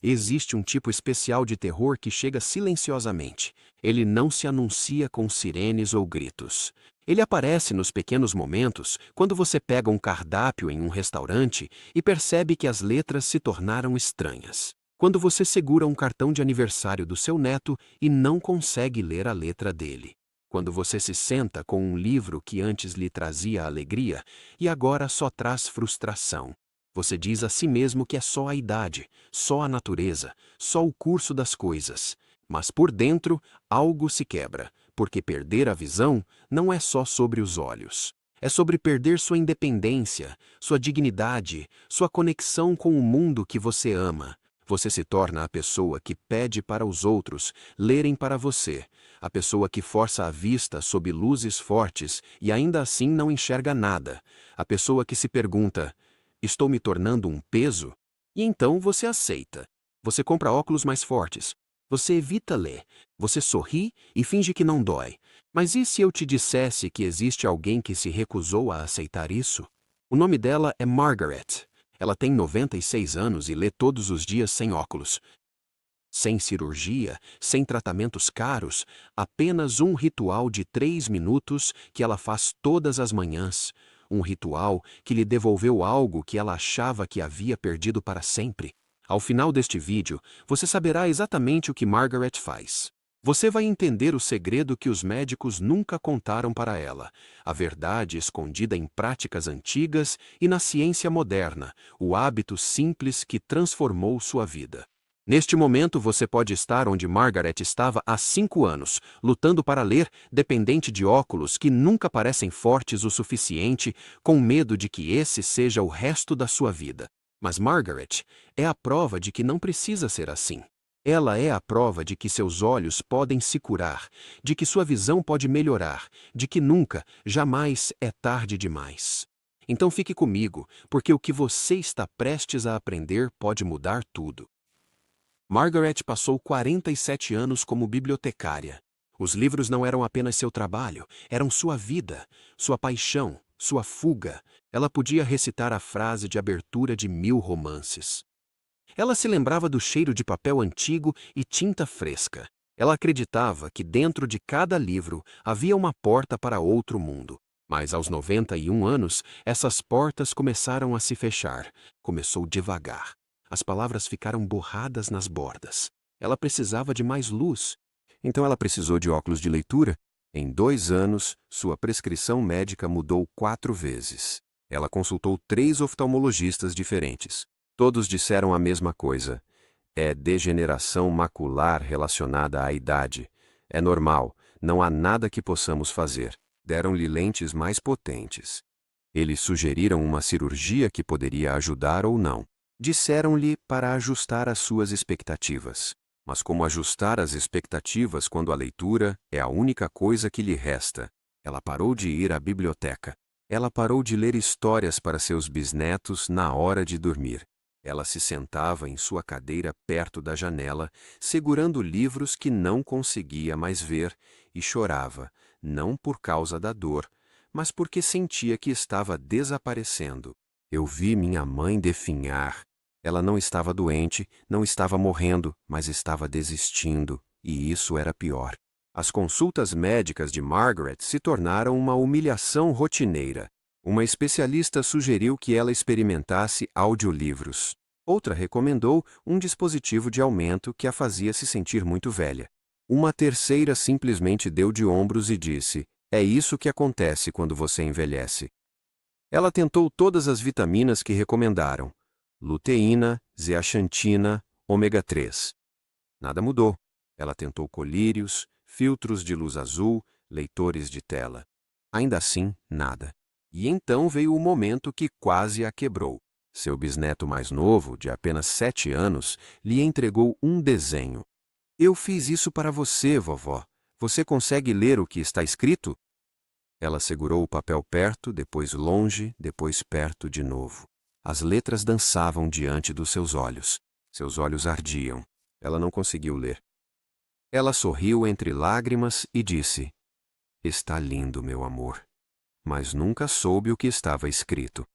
Existe um tipo especial de terror que chega silenciosamente. Ele não se anuncia com sirenes ou gritos. Ele aparece nos pequenos momentos, quando você pega um cardápio em um restaurante e percebe que as letras se tornaram estranhas. Quando você segura um cartão de aniversário do seu neto e não consegue ler a letra dele. Quando você se senta com um livro que antes lhe trazia alegria e agora só traz frustração. Você diz a si mesmo que é só a idade, só a natureza, só o curso das coisas. Mas por dentro, algo se quebra, porque perder a visão não é só sobre os olhos. É sobre perder sua independência, sua dignidade, sua conexão com o mundo que você ama. Você se torna a pessoa que pede para os outros lerem para você, a pessoa que força a vista sob luzes fortes e ainda assim não enxerga nada, a pessoa que se pergunta: estou me tornando um peso? E então você aceita. Você compra óculos mais fortes. Você evita ler. Você sorri e finge que não dói. Mas e se eu te dissesse que existe alguém que se recusou a aceitar isso? O nome dela é Margaret. Ela tem 96 anos e lê todos os dias sem óculos. Sem cirurgia, sem tratamentos caros, apenas um ritual de 3 minutos que ela faz todas as manhãs. Um ritual que lhe devolveu algo que ela achava que havia perdido para sempre. Ao final deste vídeo, você saberá exatamente o que Margaret faz. Você vai entender o segredo que os médicos nunca contaram para ela, a verdade escondida em práticas antigas e na ciência moderna, o hábito simples que transformou sua vida. Neste momento você pode estar onde Margaret estava há 5 anos, lutando para ler, dependente de óculos que nunca parecem fortes o suficiente, com medo de que esse seja o resto da sua vida. Mas Margaret é a prova de que não precisa ser assim. Ela é a prova de que seus olhos podem se curar, de que sua visão pode melhorar, de que nunca, jamais é tarde demais. Então fique comigo, porque o que você está prestes a aprender pode mudar tudo. Margaret passou 47 anos como bibliotecária. Os livros não eram apenas seu trabalho, eram sua vida, sua paixão, sua fuga. Ela podia recitar a frase de abertura de 1000 romances. Ela se lembrava do cheiro de papel antigo e tinta fresca. Ela acreditava que dentro de cada livro havia uma porta para outro mundo. Mas aos 91 anos, essas portas começaram a se fechar. Começou devagar. As palavras ficaram borradas nas bordas. Ela precisava de mais luz. Então ela precisou de óculos de leitura. Em 2 anos, sua prescrição médica mudou 4 vezes. Ela consultou 3 oftalmologistas diferentes. Todos disseram a mesma coisa. É degeneração macular relacionada à idade. É normal, não há nada que possamos fazer. Deram-lhe lentes mais potentes. Eles sugeriram uma cirurgia que poderia ajudar ou não. Disseram-lhe para ajustar as suas expectativas. Mas como ajustar as expectativas quando a leitura é a única coisa que lhe resta? Ela parou de ir à biblioteca. Ela parou de ler histórias para seus bisnetos na hora de dormir. Ela se sentava em sua cadeira perto da janela, segurando livros que não conseguia mais ver, e chorava, não por causa da dor, mas porque sentia que estava desaparecendo. Eu vi minha mãe definhar. Ela não estava doente, não estava morrendo, mas estava desistindo, e isso era pior. As consultas médicas de Margaret se tornaram uma humilhação rotineira. Uma especialista sugeriu que ela experimentasse audiolivros. Outra recomendou um dispositivo de aumento que a fazia se sentir muito velha. Uma terceira simplesmente deu de ombros e disse: é isso que acontece quando você envelhece. Ela tentou todas as vitaminas que recomendaram: luteína, zeaxantina, ômega 3. Nada mudou. Ela tentou colírios, filtros de luz azul, leitores de tela. Ainda assim, nada. E então veio o momento que quase a quebrou. Seu bisneto mais novo, de apenas 7 anos, lhe entregou um desenho. Eu fiz isso para você, vovó. Você consegue ler o que está escrito? Ela segurou o papel perto, depois longe, depois perto de novo. As letras dançavam diante dos seus olhos. Seus olhos ardiam. Ela não conseguiu ler. Ela sorriu entre lágrimas e disse: está lindo, meu amor. Mas nunca soube o que estava escrito.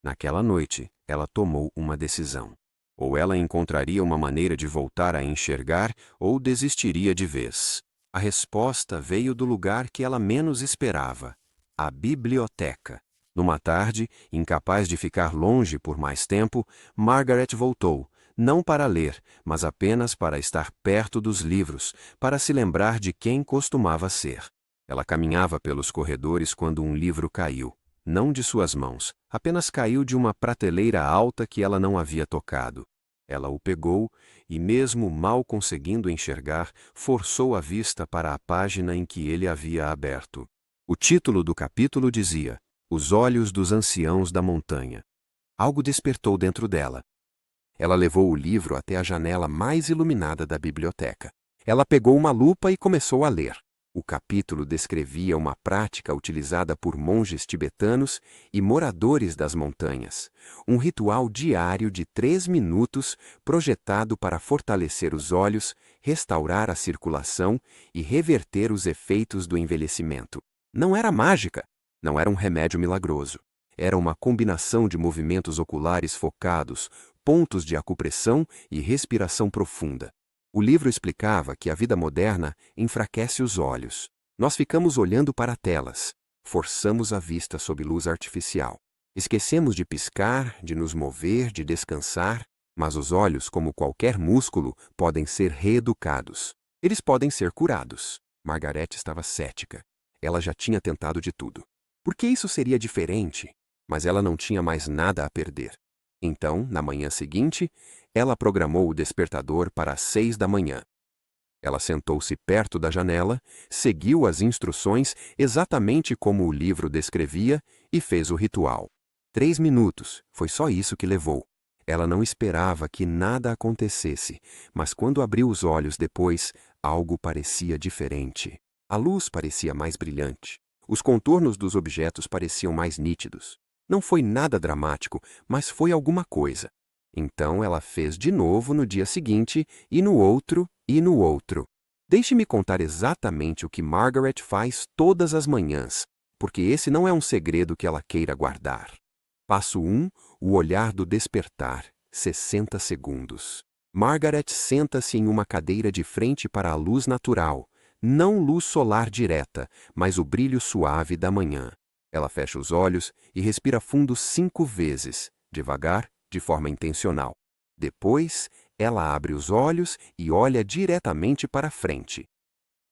Naquela noite, ela tomou uma decisão. Ou ela encontraria uma maneira de voltar a enxergar, ou desistiria de vez. A resposta veio do lugar que ela menos esperava: a biblioteca. Numa tarde, incapaz de ficar longe por mais tempo, Margaret voltou, não para ler, mas apenas para estar perto dos livros, para se lembrar de quem costumava ser. Ela caminhava pelos corredores quando um livro caiu. Não de suas mãos, apenas caiu de uma prateleira alta que ela não havia tocado. Ela o pegou e, mesmo mal conseguindo enxergar, forçou a vista para a página em que ele havia aberto. O título do capítulo dizia: Os Olhos dos Anciãos da Montanha. Algo despertou dentro dela. Ela levou o livro até a janela mais iluminada da biblioteca. Ela pegou uma lupa e começou a ler. O capítulo descrevia uma prática utilizada por monges tibetanos e moradores das montanhas, um ritual diário de 3 minutos projetado para fortalecer os olhos, restaurar a circulação e reverter os efeitos do envelhecimento. Não era mágica, não era um remédio milagroso. Era uma combinação de movimentos oculares focados, pontos de acupressão e respiração profunda. O livro explicava que a vida moderna enfraquece os olhos. Nós ficamos olhando para telas, forçamos a vista sob luz artificial. Esquecemos de piscar, de nos mover, de descansar, mas os olhos, como qualquer músculo, podem ser reeducados. Eles podem ser curados. Margaret estava cética. Ela já tinha tentado de tudo. Por que isso seria diferente? Mas ela não tinha mais nada a perder. Então, na manhã seguinte, ela programou o despertador para as 6 da manhã. Ela sentou-se perto da janela, seguiu as instruções exatamente como o livro descrevia e fez o ritual. 3 minutos, foi só isso que levou. Ela não esperava que nada acontecesse, mas quando abriu os olhos depois, algo parecia diferente. A luz parecia mais brilhante. Os contornos dos objetos pareciam mais nítidos. Não foi nada dramático, mas foi alguma coisa. Então ela fez de novo no dia seguinte, e no outro, e no outro. Deixe-me contar exatamente o que Margaret faz todas as manhãs, porque esse não é um segredo que ela queira guardar. Passo 1. O olhar do despertar. 60 segundos. Margaret senta-se em uma cadeira de frente para a luz natural, não luz solar direta, mas o brilho suave da manhã. Ela fecha os olhos e respira fundo 5 vezes, devagar, de forma intencional. Depois, ela abre os olhos e olha diretamente para frente.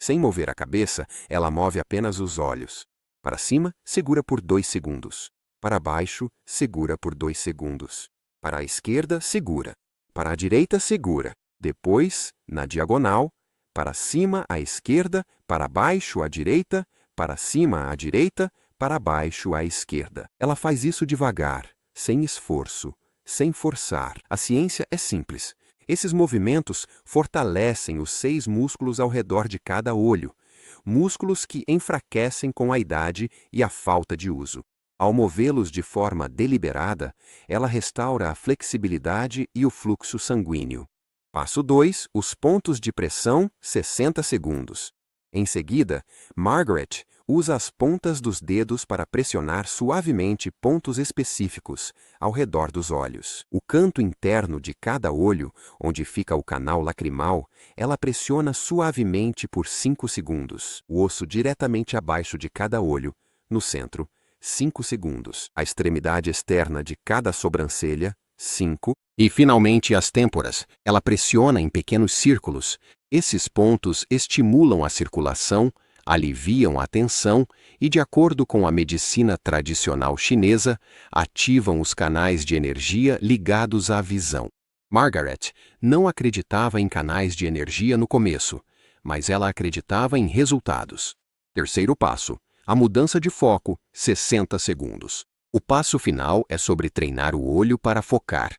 Sem mover a cabeça, ela move apenas os olhos. Para cima, segura por 2 segundos. Para baixo, segura por 2 segundos. Para a esquerda, segura. Para a direita, segura. Depois, na diagonal, para cima à esquerda, para baixo à direita, para cima à direita, para baixo à esquerda. Ela faz isso devagar, sem esforço, sem forçar. A ciência é simples. Esses movimentos fortalecem os 6 músculos ao redor de cada olho, músculos que enfraquecem com a idade e a falta de uso. Ao movê-los de forma deliberada, ela restaura a flexibilidade e o fluxo sanguíneo. Passo 2. Os pontos de pressão, 60 segundos. Em seguida, Margaret usa as pontas dos dedos para pressionar suavemente pontos específicos ao redor dos olhos. O canto interno de cada olho, onde fica o canal lacrimal, ela pressiona suavemente por 5 segundos. O osso diretamente abaixo de cada olho, no centro, 5 segundos. A extremidade externa de cada sobrancelha, 5. E, finalmente, as têmporas. Ela pressiona em pequenos círculos. Esses pontos estimulam a circulação, aliviam a tensão e, de acordo com a medicina tradicional chinesa, ativam os canais de energia ligados à visão. Margaret não acreditava em canais de energia no começo, mas ela acreditava em resultados. Terceiro passo: a mudança de foco, 60 segundos. O passo final é sobre treinar o olho para focar.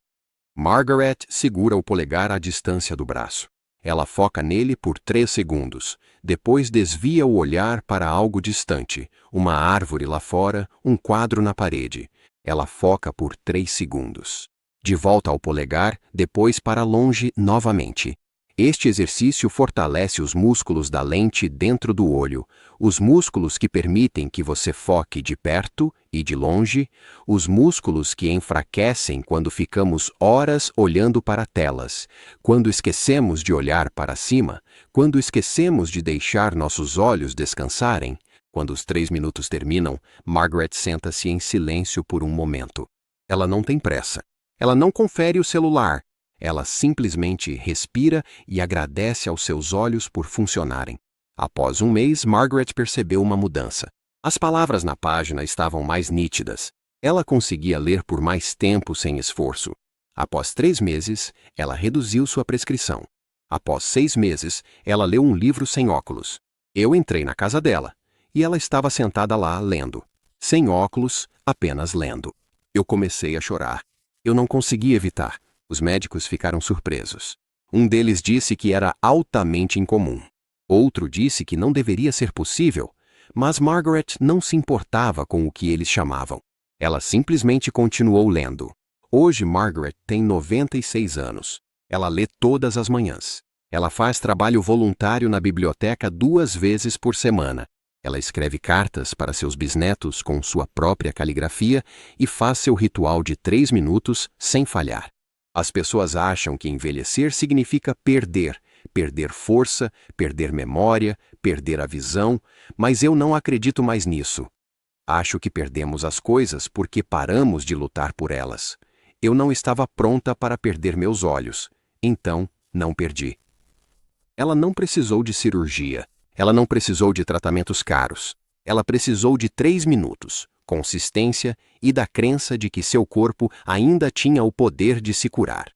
Margaret segura o polegar à distância do braço. Ela foca nele por 3 segundos. Depois desvia o olhar para algo distante, uma árvore lá fora, um quadro na parede. Ela foca por 3 segundos. De volta ao polegar, depois para longe novamente. Este exercício fortalece os músculos da lente dentro do olho, os músculos que permitem que você foque de perto e de longe, os músculos que enfraquecem quando ficamos horas olhando para telas, quando esquecemos de olhar para cima, quando esquecemos de deixar nossos olhos descansarem. Quando os 3 minutos terminam, Margaret senta-se em silêncio por um momento. Ela não tem pressa. Ela não confere o celular. Ela simplesmente respira e agradece aos seus olhos por funcionarem. Após um mês, Margaret percebeu uma mudança. As palavras na página estavam mais nítidas. Ela conseguia ler por mais tempo sem esforço. Após 3 meses, ela reduziu sua prescrição. Após 6 meses, ela leu um livro sem óculos. Eu entrei na casa dela, e ela estava sentada lá lendo. Sem óculos, apenas lendo. Eu comecei a chorar. Eu não conseguia evitar. Os médicos ficaram surpresos. Um deles disse que era altamente incomum. Outro disse que não deveria ser possível, mas Margaret não se importava com o que eles chamavam. Ela simplesmente continuou lendo. Hoje Margaret tem 96 anos. Ela lê todas as manhãs. Ela faz trabalho voluntário na biblioteca 2 vezes por semana. Ela escreve cartas para seus bisnetos com sua própria caligrafia e faz seu ritual de 3 minutos sem falhar. As pessoas acham que envelhecer significa perder força, perder memória, perder a visão, mas eu não acredito mais nisso. Acho que perdemos as coisas porque paramos de lutar por elas. Eu não estava pronta para perder meus olhos, então não perdi. Ela não precisou de cirurgia, ela não precisou de tratamentos caros. Ela precisou de 3 minutos. Consistência e da crença de que seu corpo ainda tinha o poder de se curar.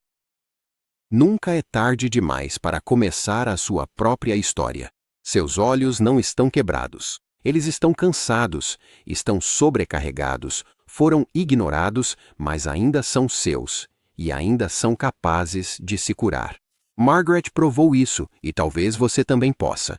Nunca é tarde demais para começar a sua própria história. Seus olhos não estão quebrados. Eles estão cansados, estão sobrecarregados, foram ignorados, mas ainda são seus e ainda são capazes de se curar. Margaret provou isso e talvez você também possa.